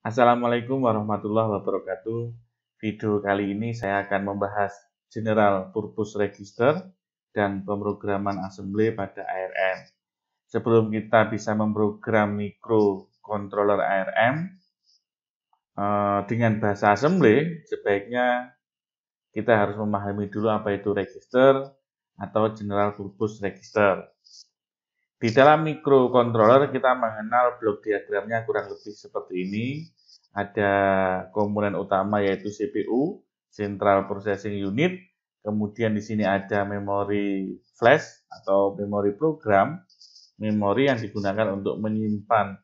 Assalamualaikum warahmatullahi wabarakatuh. Video kali ini saya akan membahas General Purpose Register dan pemrograman assembly pada ARM. Sebelum kita bisa memprogram microcontroller ARM dengan bahasa assembly, sebaiknya kita harus memahami dulu apa itu register atau General Purpose Register. Di dalam microcontroller kita mengenal blok diagramnya kurang lebih seperti ini. Ada komponen utama yaitu CPU, Central Processing Unit. Kemudian di sini ada memori flash atau memori program, memori yang digunakan untuk menyimpan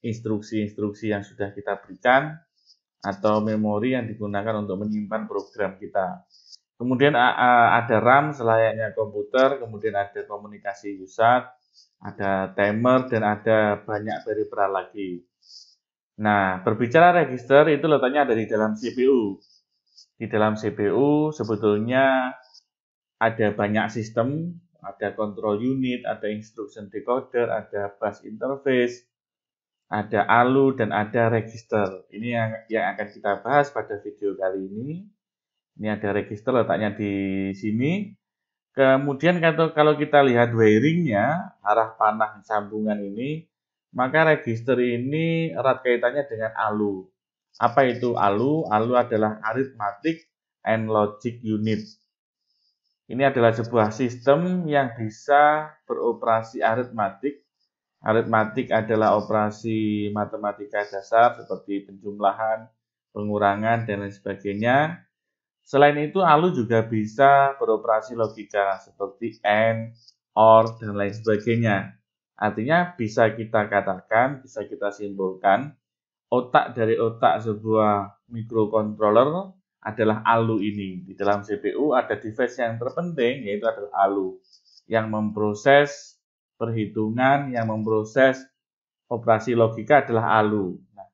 instruksi-instruksi yang sudah kita berikan, atau memori yang digunakan untuk menyimpan program kita. Kemudian ada RAM selayaknya komputer, kemudian ada komunikasi USART, ada timer, dan ada banyak peripheral lagi. Nah, berbicara register itu letaknya ada di dalam CPU. Di dalam CPU sebetulnya ada banyak sistem, ada control unit, ada instruction decoder, ada bus interface, ada ALU, dan ada register. Ini yang akan kita bahas pada video kali ini. Ini ada register letaknya di sini. Kemudian kalau kita lihat wiringnya, arah panah sambungan ini, maka register ini erat kaitannya dengan ALU. Apa itu ALU? ALU adalah Arithmetic and Logic Unit. Ini adalah sebuah sistem yang bisa beroperasi aritmatik. Aritmatik adalah operasi matematika dasar seperti penjumlahan, pengurangan, dan lain sebagainya. Selain itu, ALU juga bisa beroperasi logika seperti AND, OR, dan lain sebagainya. Artinya bisa kita katakan, bisa kita simpulkan, otak dari otak sebuah microcontroller adalah ALU ini. Di dalam CPU ada device yang terpenting, yaitu adalah ALU, yang memproses perhitungan, yang memproses operasi logika adalah ALU. Nah,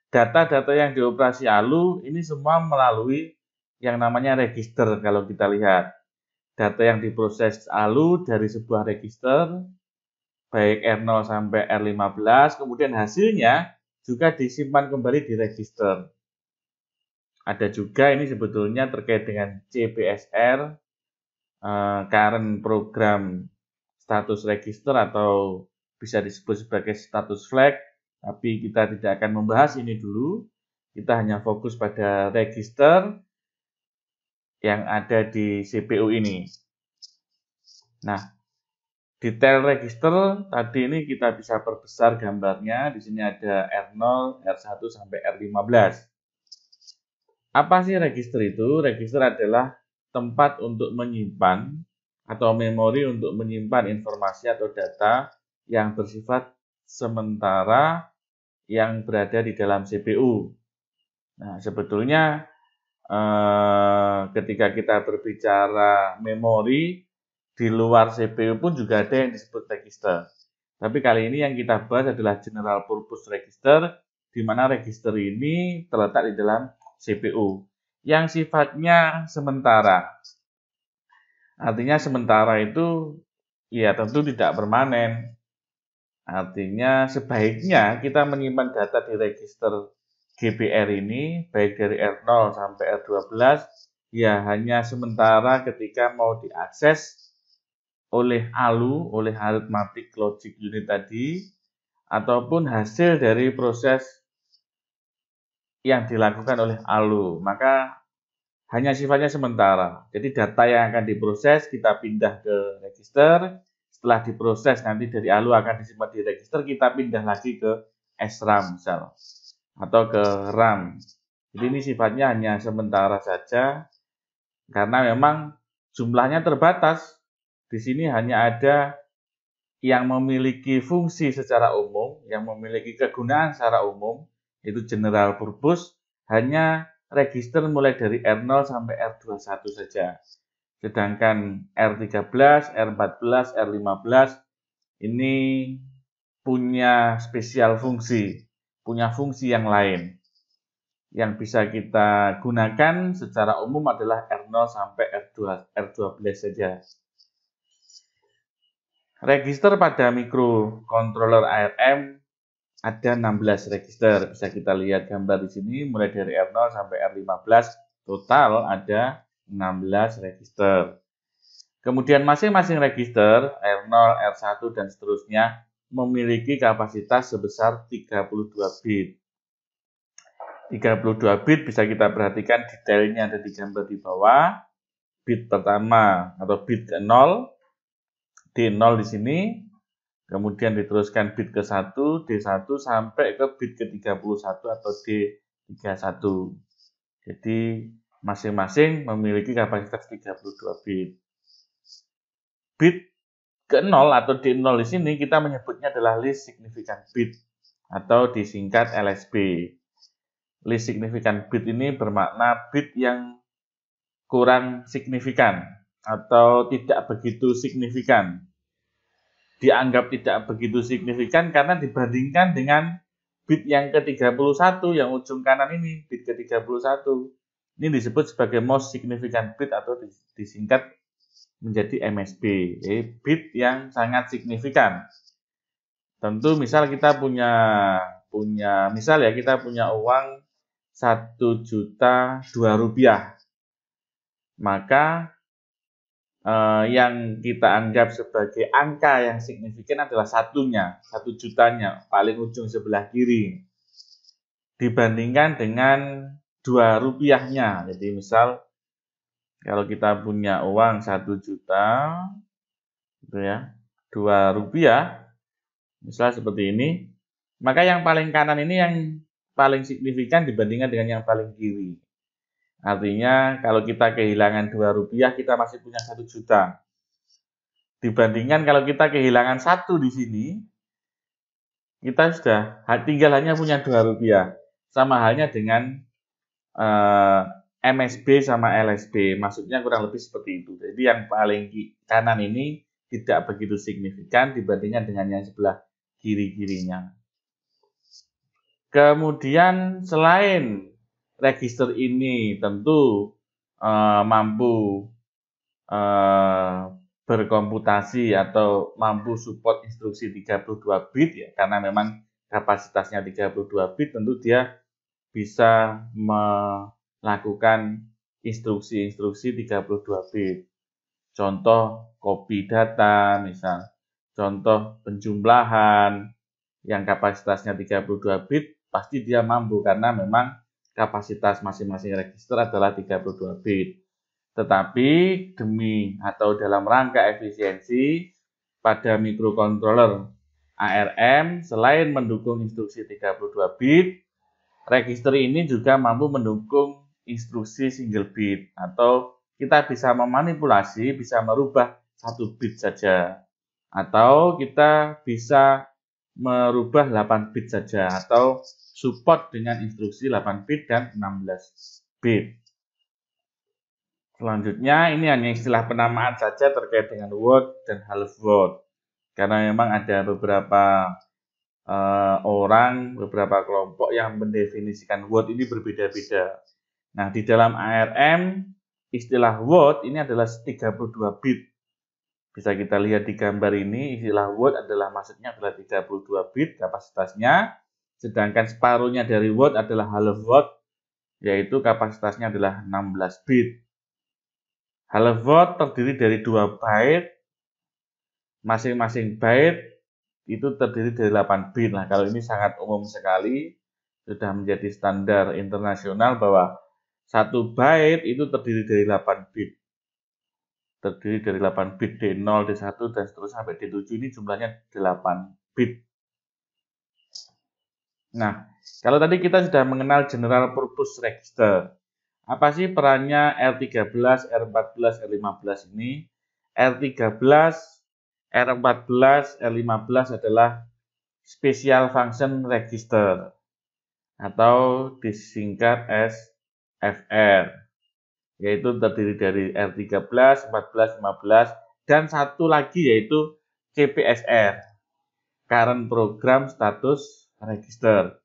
data-data yang dioperasi ALU ini semua melalui yang namanya register. Kalau kita lihat data yang diproses ALU dari sebuah register baik R0 sampai R15, kemudian hasilnya juga disimpan kembali di register. Ada juga ini sebetulnya terkait dengan CPSR, current program status register, atau bisa disebut sebagai status flag, tapi kita tidak akan membahas ini dulu. Kita hanya fokus pada register yang ada di CPU ini. Nah, detail register tadi ini kita bisa perbesar gambarnya. Di sini ada R0, R1 sampai R15. Apa sih register itu? Register adalah tempat untuk menyimpan atau memori untuk menyimpan informasi atau data yang bersifat sementara yang berada di dalam CPU. Nah, sebetulnya ketika kita berbicara memori, di luar CPU pun juga ada yang disebut register. Tapi kali ini yang kita bahas adalah General Purpose Register, di mana register ini terletak di dalam CPU, yang sifatnya sementara. Artinya sementara itu ya tentu tidak permanen. Artinya sebaiknya kita menyimpan data di register GPR ini, baik dari R0 sampai R12, ya hanya sementara ketika mau diakses oleh ALU, oleh Arithmetic Logic Unit tadi, ataupun hasil dari proses yang dilakukan oleh ALU. Maka hanya sifatnya sementara. Jadi data yang akan diproses kita pindah ke register, setelah diproses nanti dari ALU akan disimpan di register, kita pindah lagi ke SRAM misal, atau ke RAM. Jadi ini sifatnya hanya sementara saja, karena memang jumlahnya terbatas. Di sini hanya ada yang memiliki fungsi secara umum, yang memiliki kegunaan secara umum, yaitu general purpose, hanya register mulai dari R0 sampai R21 saja. Sedangkan R13, R14, R15 ini punya spesial fungsi, punya fungsi yang lain. Yang bisa kita gunakan secara umum adalah R0 sampai R12 saja. Register pada microcontroller ARM ada 16 register. Bisa kita lihat gambar di sini, mulai dari R0 sampai R15, total ada 16 register. Kemudian masing-masing register, R0, R1, dan seterusnya, memiliki kapasitas sebesar 32 bit. 32 bit bisa kita perhatikan detailnya ada di gambar di bawah. Bit pertama atau bit ke 0, D0 di sini, kemudian diteruskan bit ke 1, D1 sampai ke bit ke 31 atau D31. Jadi masing-masing memiliki kapasitas 32 bit. Bit ke 0 atau D0 di sini kita menyebutnya adalah least significant bit atau disingkat LSB. Least significant bit ini bermakna bit yang kurang signifikan atau tidak begitu signifikan. Dianggap tidak begitu signifikan karena dibandingkan dengan bit yang ke-31 yang ujung kanan ini, bit ke-31. Ini disebut sebagai most significant bit atau disingkat menjadi MSB, bit yang sangat signifikan. Tentu misal kita punya uang 1 juta Rp2, maka yang kita anggap sebagai angka yang signifikan adalah satunya, 1 jutanya, paling ujung sebelah kiri, dibandingkan dengan Rp2-nya. Jadi misal kalau kita punya uang 1 juta, gitu ya, Rp2, misal seperti ini, maka yang paling kanan ini yang paling signifikan dibandingkan dengan yang paling kiri. Artinya kalau kita kehilangan Rp2, kita masih punya 1 juta. Dibandingkan kalau kita kehilangan 1 di sini, kita sudah tinggal hanya punya Rp2. Sama halnya dengan MSB sama LSB, maksudnya kurang lebih seperti itu. Jadi yang paling kanan ini tidak begitu signifikan dibandingkan dengan yang sebelah kiri-kirinya. Kemudian selain register ini tentu mampu berkomputasi atau mampu support instruksi 32 bit ya, karena memang kapasitasnya 32 bit, tentu dia bisa melakukan instruksi-instruksi 32 bit. Contoh copy data, misal contoh penjumlahan yang kapasitasnya 32 bit, pasti dia mampu karena memang kapasitas masing-masing register adalah 32 bit. Tetapi demi atau dalam rangka efisiensi pada microcontroller ARM, selain mendukung instruksi 32 bit, register ini juga mampu mendukung instruksi single bit, atau kita bisa memanipulasi, bisa merubah 1 bit saja, atau kita bisa merubah 8 bit saja, atau support dengan instruksi 8 bit dan 16 bit. Selanjutnya ini hanya istilah penamaan saja terkait dengan word dan half word, karena memang ada beberapa beberapa kelompok yang mendefinisikan word ini berbeda-beda. Nah, di dalam ARM istilah word ini adalah 32 bit. Bisa kita lihat di gambar ini, istilah word adalah maksudnya adalah 32 bit kapasitasnya, sedangkan separuhnya dari word adalah half word, yaitu kapasitasnya adalah 16 bit. Half word terdiri dari 2 byte, masing-masing byte itu terdiri dari 8 bit. Nah, kalau ini sangat umum sekali, sudah menjadi standar internasional bahwa 1 byte itu terdiri dari 8 bit. Terdiri dari 8 bit D0, D1, dan seterusnya sampai D7, ini jumlahnya 8 bit. Nah, kalau tadi kita sudah mengenal general purpose register. Apa sih perannya R13, R14, R15 ini? R13, R14, R15 adalah special function register atau disingkat SFR, yaitu terdiri dari R13, 14, 15, dan satu lagi yaitu CPSR, Current Program Status Register.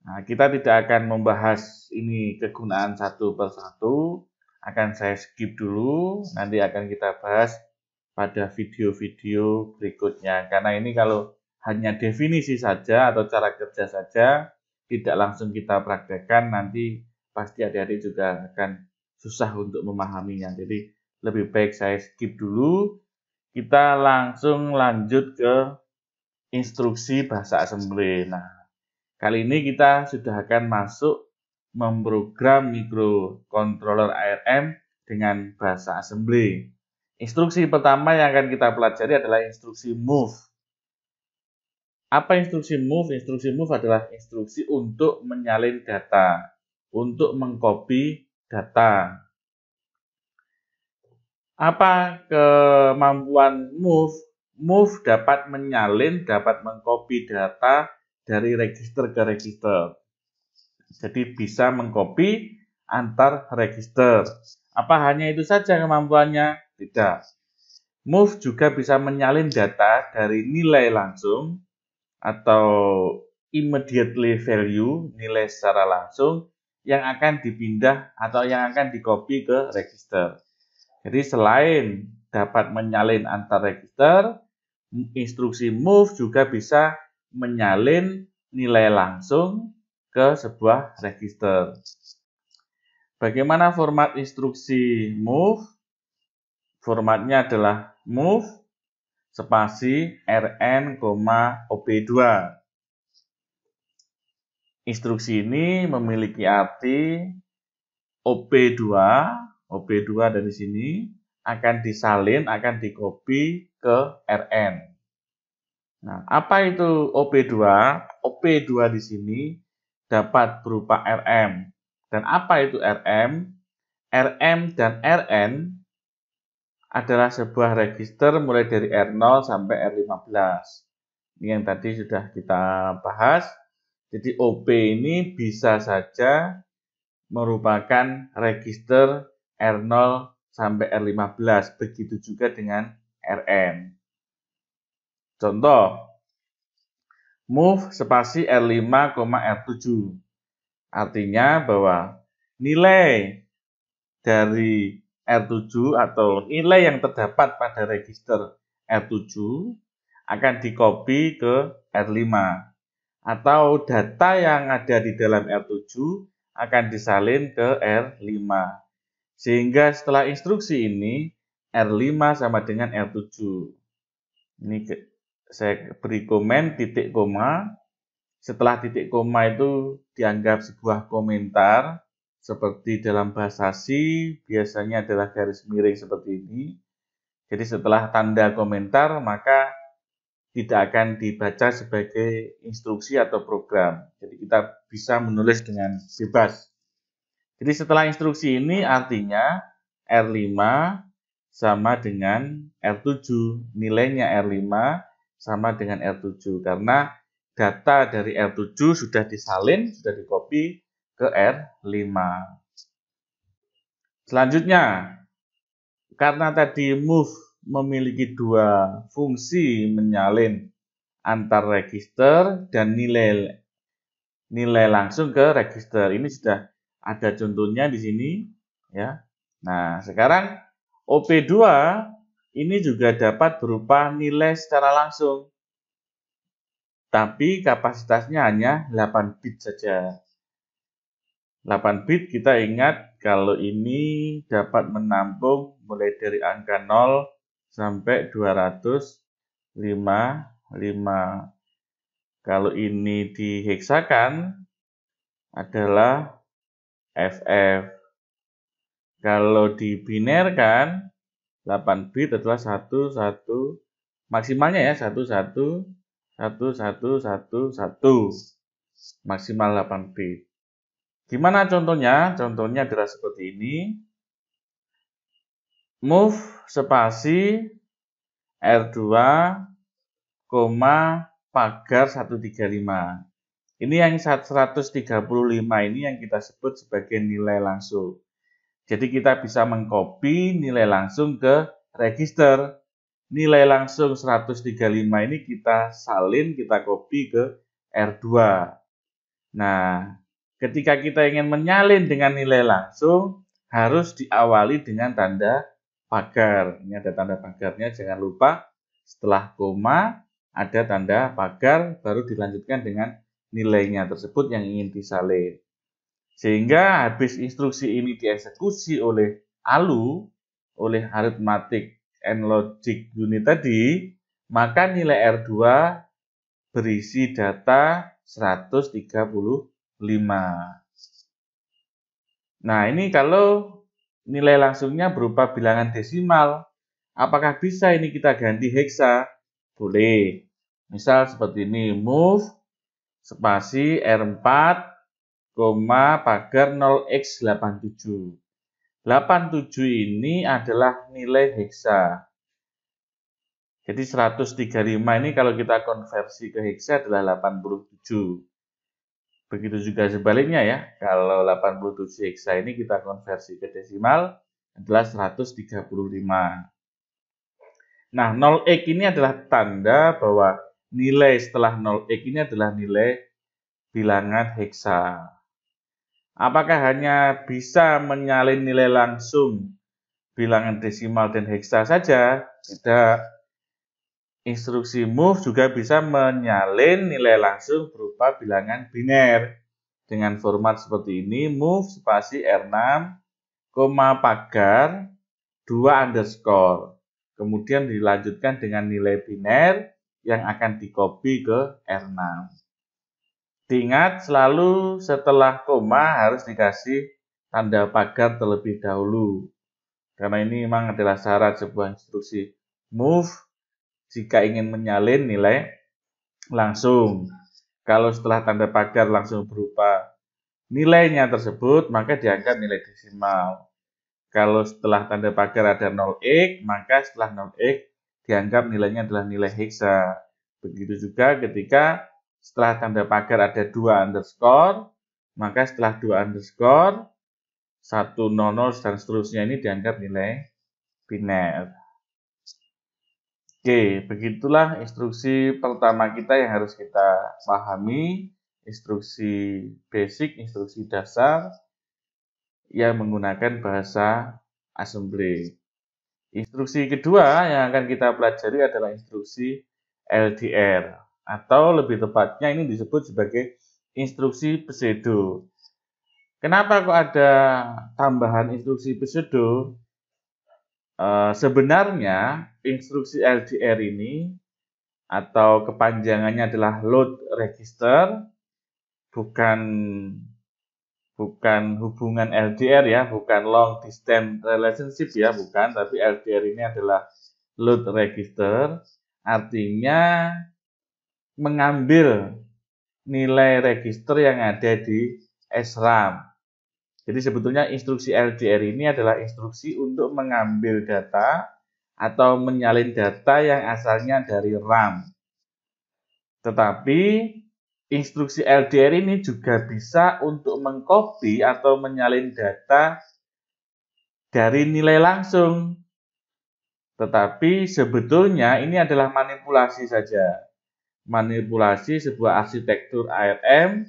Nah, kita tidak akan membahas ini kegunaan satu persatu, akan saya skip dulu, nanti akan kita bahas pada video-video berikutnya. Karena ini kalau hanya definisi saja atau cara kerja saja, tidak langsung kita praktekkan, nanti pasti adik-adik juga akan susah untuk memahaminya. Jadi lebih baik saya skip dulu, kita langsung lanjut ke instruksi bahasa assembly. Nah, kali ini kita sudah akan masuk memprogram microcontroller ARM dengan bahasa assembly. Instruksi pertama yang akan kita pelajari adalah instruksi move. Apa instruksi move? Instruksi move adalah instruksi untuk menyalin data, untuk mengcopy data. Apa kemampuan move? Move dapat menyalin, dapat mengcopy data dari register ke register. Jadi bisa mengcopy antar register. Apa hanya itu saja kemampuannya? Tidak. Move juga bisa menyalin data dari nilai langsung atau immediately value, nilai secara langsung yang akan dipindah atau yang akan di-copy ke register. Jadi selain dapat menyalin antar register, instruksi move juga bisa menyalin nilai langsung ke sebuah register. Bagaimana format instruksi move? Formatnya adalah move spasi rn, op2. Instruksi ini memiliki arti op2 dari sini akan disalin, akan di-copy ke rn. Nah, apa itu op2? op2 di sini dapat berupa rm. Dan apa itu rm? rm dan rn adalah sebuah register mulai dari R0 sampai R15. Ini yang tadi sudah kita bahas. Jadi OP ini bisa saja merupakan register R0 sampai R15. Begitu juga dengan Rn. Contoh, move spasi R5, R7. Artinya bahwa nilai dari R7 atau nilai yang terdapat pada register R7 akan di-copy ke R5 atau data yang ada di dalam R7 akan disalin ke R5. Sehingga setelah instruksi ini R5 sama dengan R7. Ini saya beri komen titik koma. Setelah titik koma itu dianggap sebuah komentar. Seperti dalam bahasa C, biasanya adalah garis miring seperti ini. Jadi setelah tanda komentar, maka tidak akan dibaca sebagai instruksi atau program. Jadi kita bisa menulis dengan bebas. Jadi setelah instruksi ini artinya R5 sama dengan R7. Nilainya R5 sama dengan R7. Karena data dari R7 sudah disalin, sudah di-copy ke R5. Selanjutnya, karena tadi move memiliki dua fungsi menyalin antar register dan nilai langsung ke register. Ini sudah ada contohnya di sini, ya. Nah, sekarang OP2 ini juga dapat berupa nilai secara langsung. Tapi kapasitasnya hanya 8 bit saja. 8 bit kita ingat kalau ini dapat menampung mulai dari angka 0 sampai 255. Kalau ini diheksakan adalah FF. Kalau dibinerkan 8 bit adalah 1 maksimalnya ya 1 maksimal 8 bit. Gimana contohnya? Contohnya adalah seperti ini. Move spasi R2, pagar 135. Ini yang 135 ini yang kita sebut sebagai nilai langsung. Jadi kita bisa mengcopy nilai langsung ke register. Nilai langsung 135 ini kita salin, kita copy ke R2. Nah, ketika kita ingin menyalin dengan nilai langsung, harus diawali dengan tanda pagar. Ini ada tanda pagarnya, jangan lupa setelah koma ada tanda pagar, baru dilanjutkan dengan nilainya tersebut yang ingin disalin. Sehingga habis instruksi ini dieksekusi oleh ALU, oleh Arithmetic and Logic Unit tadi, maka nilai R2 berisi data 135. Nah, ini kalau nilai langsungnya berupa bilangan desimal, apakah bisa ini kita ganti heksa? Boleh. Misal seperti ini, move spasi R4, pagar 0x87. 87 ini adalah nilai heksa. Jadi 135 ini kalau kita konversi ke heksa adalah 87. Begitu juga sebaliknya ya, kalau 87 heksa ini kita konversi ke desimal adalah 135. Nah, 0x ini adalah tanda bahwa nilai setelah 0x ini adalah nilai bilangan heksa. Apakah hanya bisa menyalin nilai langsung bilangan desimal dan heksa saja? Tidak. Instruksi move juga bisa menyalin nilai langsung berupa bilangan biner. Dengan format seperti ini, move spasi R6, pagar 2 underscore. Kemudian dilanjutkan dengan nilai biner yang akan di-copy ke R6. Diingat selalu setelah koma harus dikasih tanda pagar terlebih dahulu. Karena ini memang adalah syarat sebuah instruksi move jika ingin menyalin nilai langsung. Kalau setelah tanda pagar langsung berupa nilainya tersebut, maka dianggap nilai desimal. Kalau setelah tanda pagar ada 0x, maka setelah 0x dianggap nilainya adalah nilai heksa. Begitu juga ketika setelah tanda pagar ada 2 underscore, maka setelah 2 underscore, 100 dan seterusnya ini dianggap nilai biner. Oke, begitulah instruksi pertama kita yang harus kita pahami, instruksi basic, instruksi dasar yang menggunakan bahasa assembly. Instruksi kedua yang akan kita pelajari adalah instruksi LDR, atau lebih tepatnya ini disebut sebagai instruksi pseudo. Kenapa kok ada tambahan instruksi pseudo? Sebenarnya instruksi LDR ini atau kepanjangannya adalah load register, bukan hubungan LDR ya, bukan long distance relationship ya, bukan, tapi LDR ini adalah load register, artinya mengambil nilai register yang ada di SRAM. Jadi sebetulnya instruksi LDR ini adalah instruksi untuk mengambil data atau menyalin data yang asalnya dari RAM. Tetapi instruksi LDR ini juga bisa untuk mengcopy atau menyalin data dari nilai langsung. Tetapi sebetulnya ini adalah manipulasi saja. Manipulasi sebuah arsitektur ARM.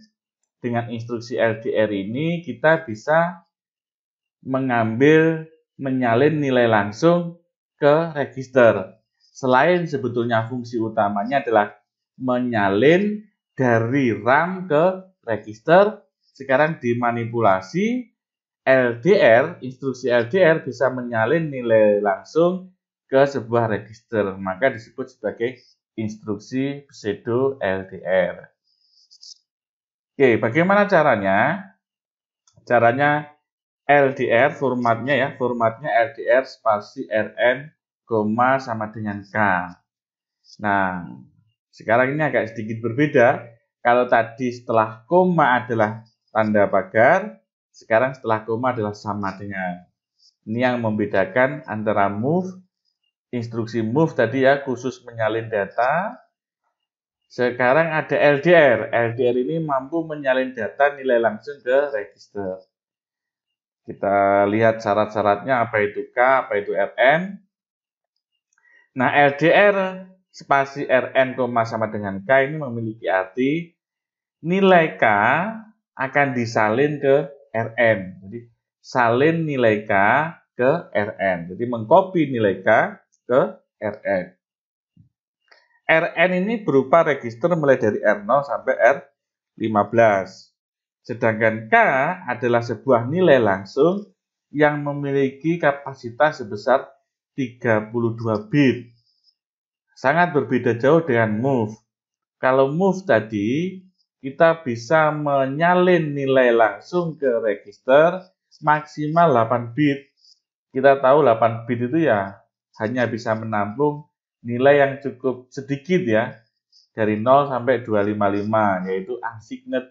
Dengan instruksi LDR ini kita bisa menyalin nilai langsung ke register. Selain sebetulnya fungsi utamanya adalah menyalin dari RAM ke register, sekarang dimanipulasi LDR, instruksi LDR bisa menyalin nilai langsung ke sebuah register, maka disebut sebagai instruksi pseudo LDR. Oke, bagaimana caranya? Caranya LDR formatnya LDR spasi RN, sama dengan K. Nah, sekarang ini agak sedikit berbeda. Kalau tadi setelah koma adalah tanda pagar, sekarang setelah koma adalah sama dengan. Ini yang membedakan antara move, instruksi move tadi ya, khusus menyalin data. Sekarang ada LDR. LDR ini mampu menyalin data nilai langsung ke register. Kita lihat syarat-syaratnya, apa itu K, apa itu RN. Nah, LDR spasi RN, sama dengan K ini memiliki arti nilai K akan disalin ke RN. Jadi, salin nilai K ke RN. Jadi, mengcopy nilai K ke RN. Rn ini berupa register mulai dari R0 sampai R15. Sedangkan K adalah sebuah nilai langsung yang memiliki kapasitas sebesar 32 bit. Sangat berbeda jauh dengan move. Kalau move tadi, kita bisa menyalin nilai langsung ke register maksimal 8 bit. Kita tahu 8 bit itu ya hanya bisa menampung nilai yang cukup sedikit ya, dari 0 sampai 255, yaitu unsigned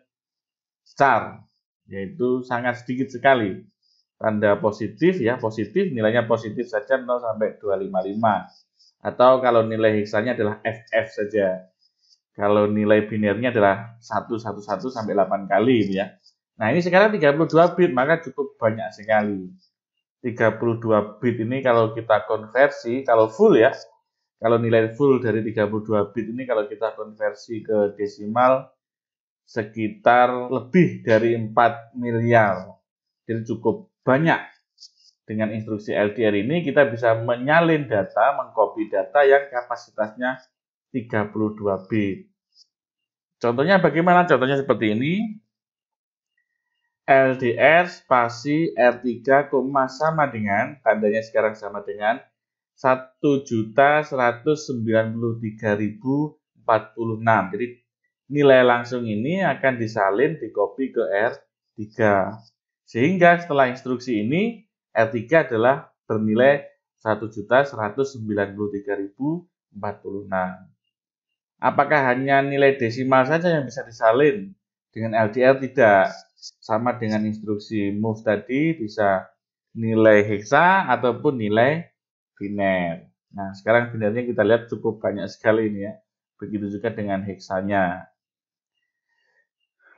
char, yaitu sangat sedikit sekali. Tanda positif ya, positif, nilainya positif saja 0 sampai 255. Atau kalau nilai heksanya adalah FF saja. Kalau nilai binernya adalah 111 sampai 8 kali ya. Nah, ini sekarang 32 bit, maka cukup banyak sekali. 32 bit ini kalau kita konversi, kalau full ya, kalau nilai full dari 32 bit ini kalau kita konversi ke desimal sekitar lebih dari 4 miliar. Jadi cukup banyak. Dengan instruksi LDR ini kita bisa menyalin data, mengcopy data yang kapasitasnya 32 bit. Contohnya bagaimana? Contohnya seperti ini. LDR spasi R3, sama dengan, tandanya sekarang sama dengan 1.193.046. Jadi nilai langsung ini akan disalin, dikopi ke R3. Sehingga setelah instruksi ini, R3 adalah bernilai 1.193.046. Apakah hanya nilai desimal saja yang bisa disalin? Dengan LDR tidak. Sama dengan instruksi move tadi, bisa nilai heksa ataupun nilai biner. Nah, sekarang binernya kita lihat cukup banyak sekali ini ya. Begitu juga dengan heksanya.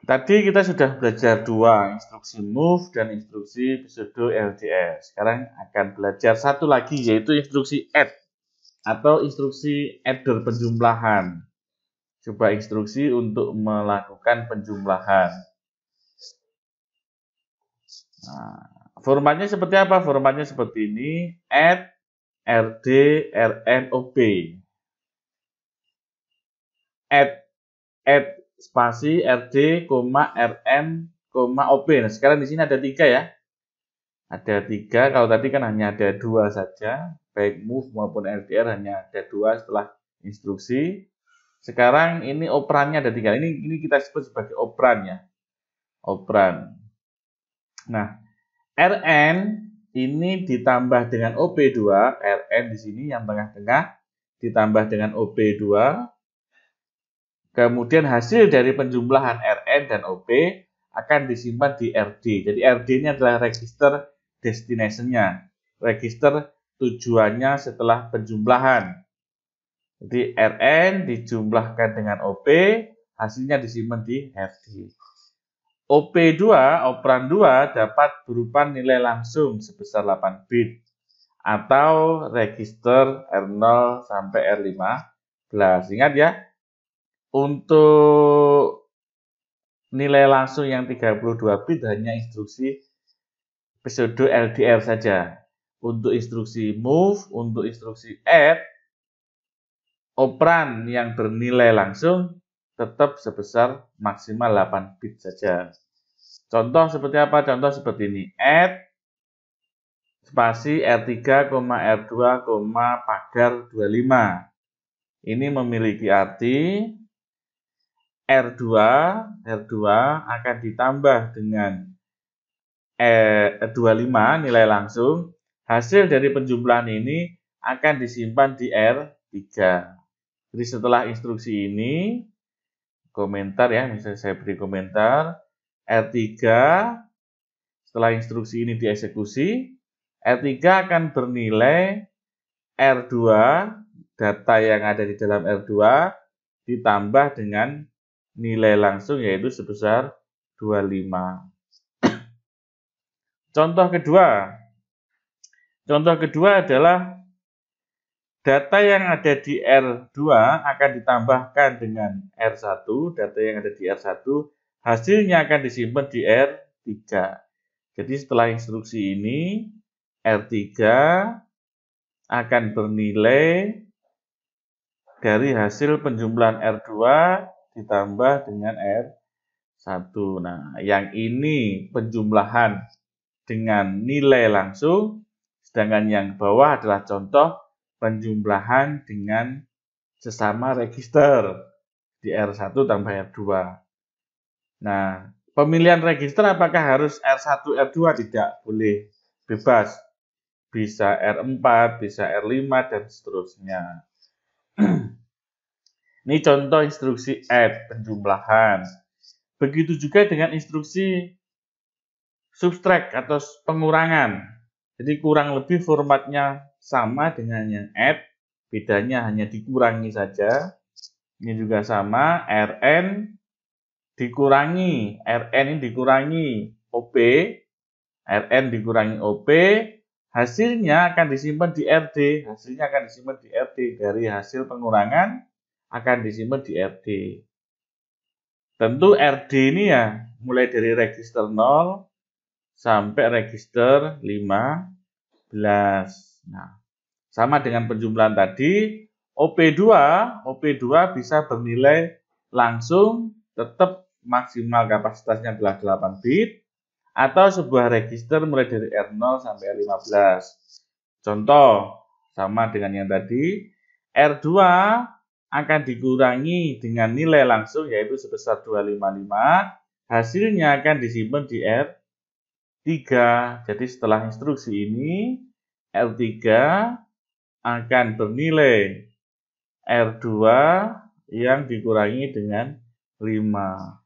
Tadi kita sudah belajar dua, instruksi move dan instruksi pseudo LDR. Sekarang akan belajar satu lagi, yaitu instruksi add atau instruksi adder penjumlahan. Coba instruksi untuk melakukan penjumlahan. Nah, formatnya seperti apa? Formatnya seperti ini, add RD RN OP. Add spasi RD, RN, OP. Nah, sekarang di sini ada 3 ya. Ada 3, kalau tadi kan hanya ada 2 saja, baik move maupun LDR hanya ada 2 setelah instruksi. Sekarang ini operannya ada 3. Ini kita sebut sebagai operan ya. Operan. Nah, Rn ini ditambah dengan OP2, Rn di sini yang tengah-tengah ditambah dengan OP2. Kemudian hasil dari penjumlahan Rn dan OP akan disimpan di RD. Jadi RD ini adalah register destination-nya, register tujuannya setelah penjumlahan. Jadi Rn dijumlahkan dengan OP, hasilnya disimpan di RD. OP2, operan 2 dapat berupa nilai langsung sebesar 8 bit atau register R0 sampai R15. Ingat ya, untuk nilai langsung yang 32 bit hanya instruksi pseudo LDR saja. Untuk instruksi move, untuk instruksi add, operan yang bernilai langsung tetap sebesar maksimal 8 bit saja. Contoh seperti apa? Contoh seperti ini. Add spasi R3, R2, pagar 25. Ini memiliki arti R2 akan ditambah dengan 25 nilai langsung. Hasil dari penjumlahan ini akan disimpan di R3. Jadi setelah instruksi ini, komentar ya, misalnya saya beri komentar, R3, setelah instruksi ini dieksekusi, R3 akan bernilai R2, data yang ada di dalam R2, ditambah dengan nilai langsung yaitu sebesar 25. Contoh kedua adalah data yang ada di R2 akan ditambahkan dengan R1, data yang ada di R1, hasilnya akan disimpan di R3. Jadi setelah instruksi ini, R3 akan bernilai dari hasil penjumlahan R2 ditambah dengan R1. Nah, yang ini penjumlahan dengan nilai langsung, sedangkan yang bawah adalah contoh penjumlahan dengan sesama register di R1 tambah R2. Nah, pemilihan register apakah harus R1, R2? Tidak, boleh, bebas. Bisa R4, bisa R5, dan seterusnya. Ini contoh instruksi add, penjumlahan. Begitu juga dengan instruksi subtract atau pengurangan. Jadi kurang lebih formatnya sama dengan yang add, bedanya hanya dikurangi saja. Ini juga sama, Rn dikurangi, Rn ini dikurangi OP, Rn dikurangi OP, hasilnya akan disimpan di RD, hasilnya akan disimpan di RD, dari hasil pengurangan akan disimpan di RD. Tentu RD ini ya, mulai dari register 0 sampai register 15. Nah, sama dengan penjumlahan tadi, OP2 bisa bernilai langsung tetap maksimal kapasitasnya adalah 8 bit atau sebuah register mulai dari R0 sampai R15. Contoh, sama dengan yang tadi, R2 akan dikurangi dengan nilai langsung yaitu sebesar 255, hasilnya akan disimpan di R3. Jadi setelah instruksi ini, R3 akan bernilai R2 yang dikurangi dengan 5.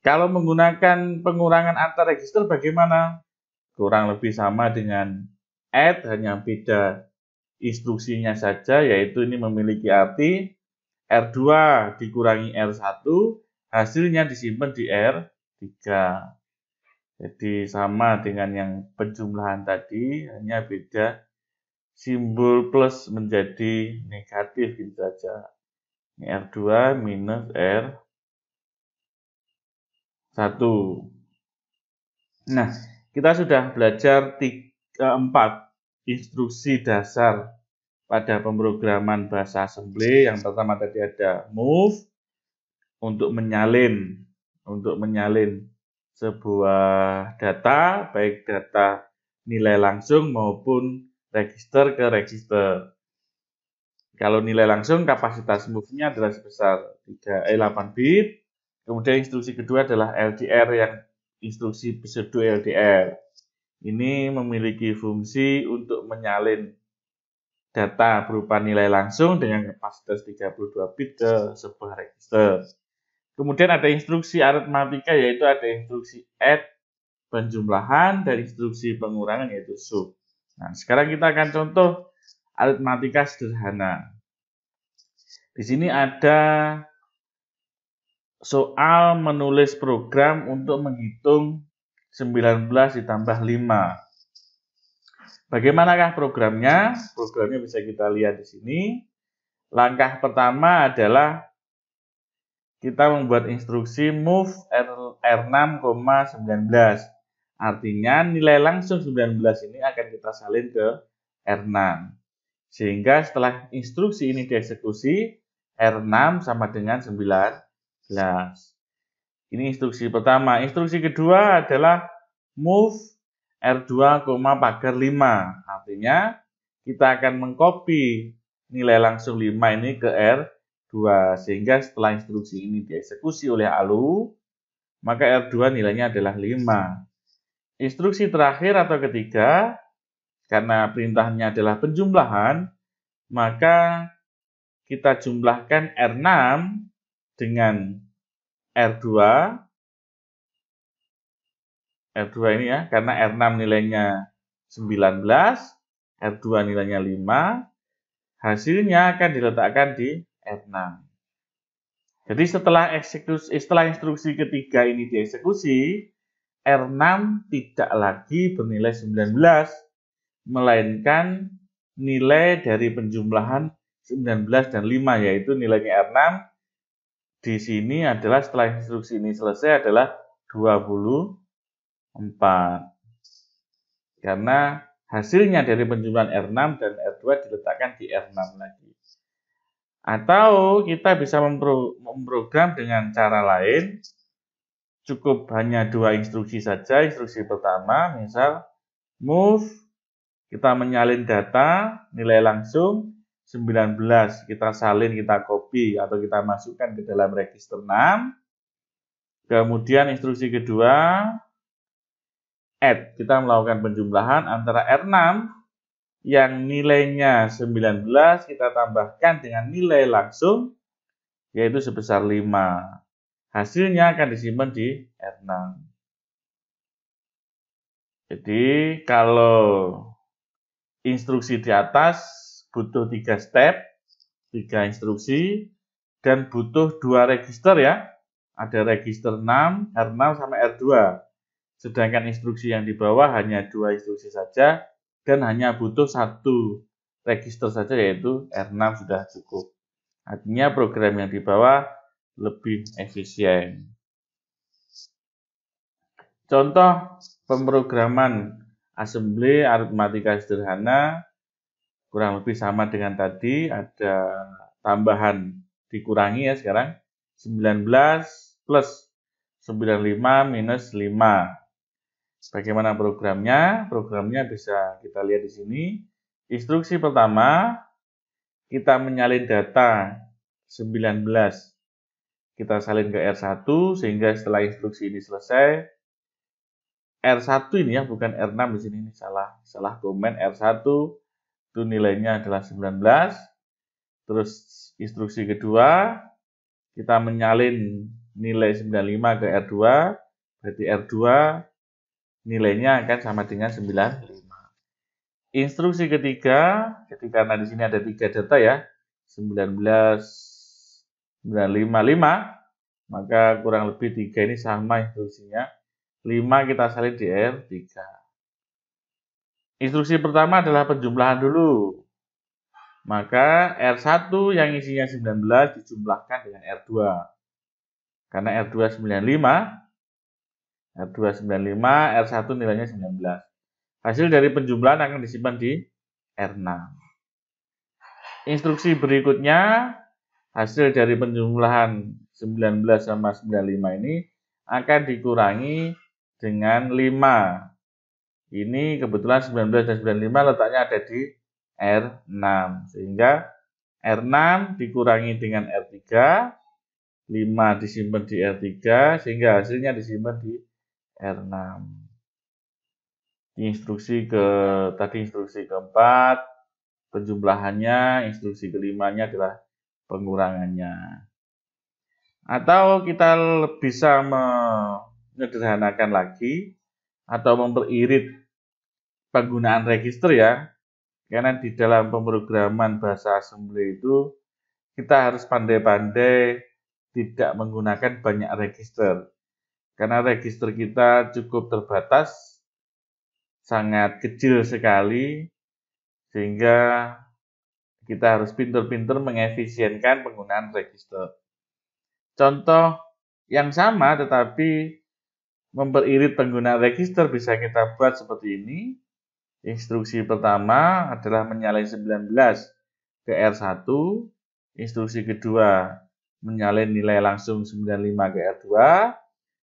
Kalau menggunakan pengurangan antar register bagaimana? Kurang lebih sama dengan add, hanya beda instruksinya saja, yaitu ini memiliki arti R2 dikurangi R1, hasilnya disimpan di R3. Jadi sama dengan yang penjumlahan tadi, hanya beda simbol plus menjadi negatif gitu saja. Ini R2 minus R1. Nah, kita sudah belajar 4 instruksi dasar pada pemrograman bahasa assembly. Yang pertama tadi ada move untuk menyalin sebuah data, baik data nilai langsung maupun register ke register. Kalau nilai langsung, kapasitas move-nya adalah sebesar 8 bit. Kemudian instruksi kedua adalah LDR, yang instruksi pseudo LDR. Ini memiliki fungsi untuk menyalin data berupa nilai langsung dengan kapasitas 32 bit ke sebuah register. Kemudian ada instruksi aritmatika, yaitu ada instruksi add, penjumlahan, dan instruksi pengurangan, yaitu sub. Nah, sekarang kita akan contoh aritmatika sederhana. Di sini ada soal menulis program untuk menghitung 19 ditambah 5. Bagaimanakah programnya? Programnya bisa kita lihat di sini. Langkah pertama adalah kita membuat instruksi move R6,19. Artinya nilai langsung 19 ini akan kita salin ke R6. Sehingga setelah instruksi ini dieksekusi, R6 sama dengan 19. Ini instruksi pertama. Instruksi kedua adalah move R2, pagar 5. Artinya kita akan mengcopy nilai langsung 5 ini ke R2. Sehingga setelah instruksi ini dieksekusi oleh ALU, maka R2 nilainya adalah 5. Instruksi terakhir atau ketiga, karena perintahnya adalah penjumlahan, maka kita jumlahkan R6 dengan R2. R2 ini ya, karena R6 nilainya 19, R2 nilainya 5, hasilnya akan diletakkan di R6. Jadi setelah instruksi ketiga ini dieksekusi, R6 tidak lagi bernilai 19, melainkan nilai dari penjumlahan 19 dan 5, yaitu nilainya R6 di sini adalah setelah instruksi ini selesai adalah 24. Karena hasilnya dari penjumlahan R6 dan R2 diletakkan di R6 lagi. Atau kita bisa memprogram dengan cara lain, cukup hanya 2 instruksi saja. Instruksi pertama, misal move, kita menyalin data, nilai langsung 19, kita salin, kita copy, atau kita masukkan ke dalam register 6. Kemudian instruksi kedua, add, kita melakukan penjumlahan antara R6 yang nilainya 19 kita tambahkan dengan nilai langsung yaitu sebesar 5. Hasilnya akan disimpan di R6. Jadi kalau instruksi di atas butuh 3 step, 3 instruksi, dan butuh 2 register ya. Ada register 6, R6 sama R2. Sedangkan instruksi yang di bawah hanya 2 instruksi saja dan hanya butuh 1 register saja yaitu R6 sudah cukup. Artinya program yang di bawah lebih efisien. Contoh pemrograman assembly aritmatika sederhana kurang lebih sama dengan tadi, ada tambahan dikurangi ya sekarang 19 plus 95 minus 5. Bagaimana programnya? Programnya bisa kita lihat di sini. Instruksi pertama, kita menyalin data 19. Kita salin ke R1 sehingga setelah instruksi ini selesai, R1 ini ya, bukan R6 di sini, ini salah komen. R1 itu nilainya adalah 19. Terus instruksi kedua, kita menyalin nilai 95 ke R2, berarti R2 nilainya akan sama dengan 95. Instruksi ketiga, jadi karena di sini ada 3 data ya, 19, 955, maka kurang lebih 3 ini sama instruksinya. 5 kita salin di R3. Instruksi pertama adalah penjumlahan dulu. Maka R1 yang isinya 19 dijumlahkan dengan R2. Karena R2 95, R1 nilainya 19. Hasil dari penjumlahan akan disimpan di R6. Instruksi berikutnya, hasil dari penjumlahan 19 sama 95 ini akan dikurangi dengan 5. Ini kebetulan 19 dan 95 letaknya ada di R6. Sehingga R6 dikurangi dengan R3, 5 disimpan di R3, sehingga hasilnya disimpan di R6. Instruksi keempat, penjumlahannya, instruksi kelimanya adalah pengurangannya. Atau kita bisa menyederhanakan lagi atau memperirit penggunaan register ya. Karena di dalam pemrograman bahasa assembly itu kita harus pandai-pandai tidak menggunakan banyak register. Karena register kita cukup terbatas, sangat kecil sekali, sehingga kita harus pintar-pintar mengefisienkan penggunaan register. Contoh yang sama tetapi memperirit penggunaan register bisa kita buat seperti ini. Instruksi pertama adalah menyalin 19 ke R1. Instruksi kedua menyalin nilai langsung 95 ke R2.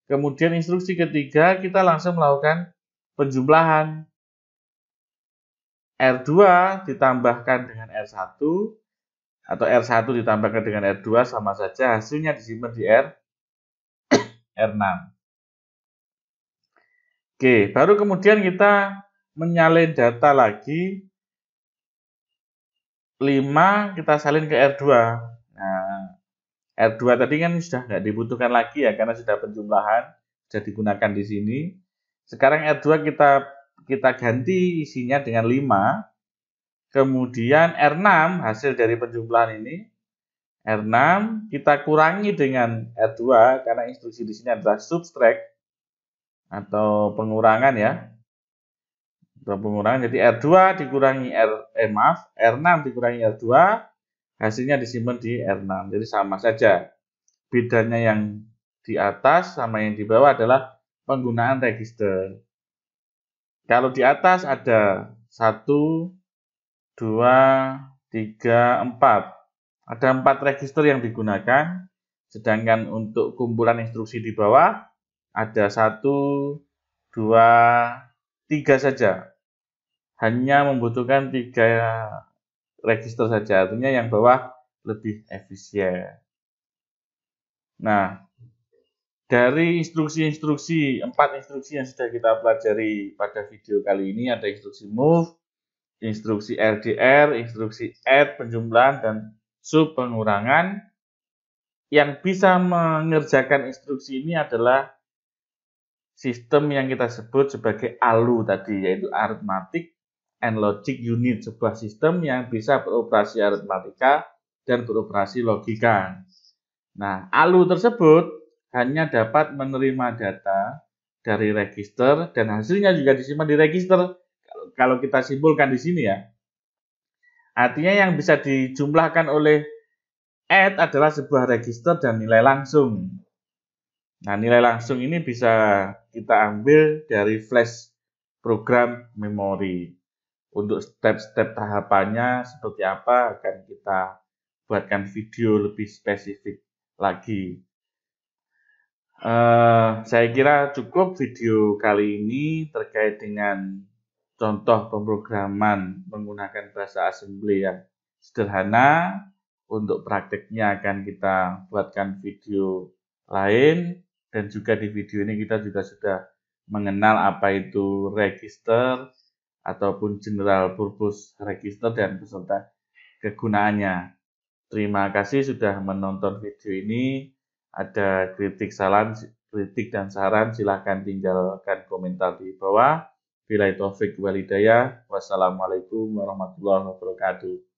Kemudian instruksi ketiga kita langsung melakukan penjumlahan. R2 ditambahkan dengan R1 atau R1 ditambahkan dengan R2 sama saja, hasilnya disimpan di R6. Oke, baru kemudian kita menyalin data lagi 5 kita salin ke R2. Nah, R2 tadi kan sudah nggak dibutuhkan lagi ya karena sudah penjumlahan, sudah digunakan di sini. Sekarang R2 kita ganti isinya dengan 5. Kemudian R6 hasil dari penjumlahan ini R6 kita kurangi dengan R2 karena instruksi di sini adalah subtract atau pengurangan ya. Pengurangan, jadi R2 dikurangi R6 dikurangi R2, hasilnya disimpan di R6. Jadi sama saja. Bedanya yang di atas sama yang di bawah adalah penggunaan register. Kalau di atas ada 1, 2, 3, 4. Ada 4 register yang digunakan, sedangkan untuk kumpulan instruksi di bawah ada 1, 2, 3 saja. Hanya membutuhkan 3 register saja, artinya yang bawah lebih efisien. Nah, dari instruksi-instruksi, 4 instruksi yang sudah kita pelajari pada video kali ini, ada instruksi move, instruksi RDR, instruksi add penjumlahan, dan sub pengurangan. Yang bisa mengerjakan instruksi ini adalah sistem yang kita sebut sebagai ALU tadi, yaitu Arithmetic and Logic Unit, sebuah sistem yang bisa beroperasi aritmatika dan beroperasi logika. Nah, ALU tersebut hanya dapat menerima data dari register dan hasilnya juga disimpan di register. Kalau kita simpulkan di sini ya, artinya yang bisa dijumlahkan oleh add adalah sebuah register dan nilai langsung. Nah, nilai langsung ini bisa kita ambil dari flash program memori. Untuk step-step tahapannya seperti apa akan kita buatkan video lebih spesifik lagi. Saya kira cukup video kali ini terkait dengan contoh pemrograman menggunakan bahasa assembly yang sederhana. Untuk prakteknya akan kita buatkan video lain, dan juga di video ini kita juga sudah mengenal apa itu register ataupun general purpose register dan beserta kegunaannya. Terima kasih sudah menonton video ini. Ada kritik dan saran silahkan tinggalkan komentar di bawah. Billahi taufik wal hidayah. Wassalamualaikum warahmatullahi wabarakatuh.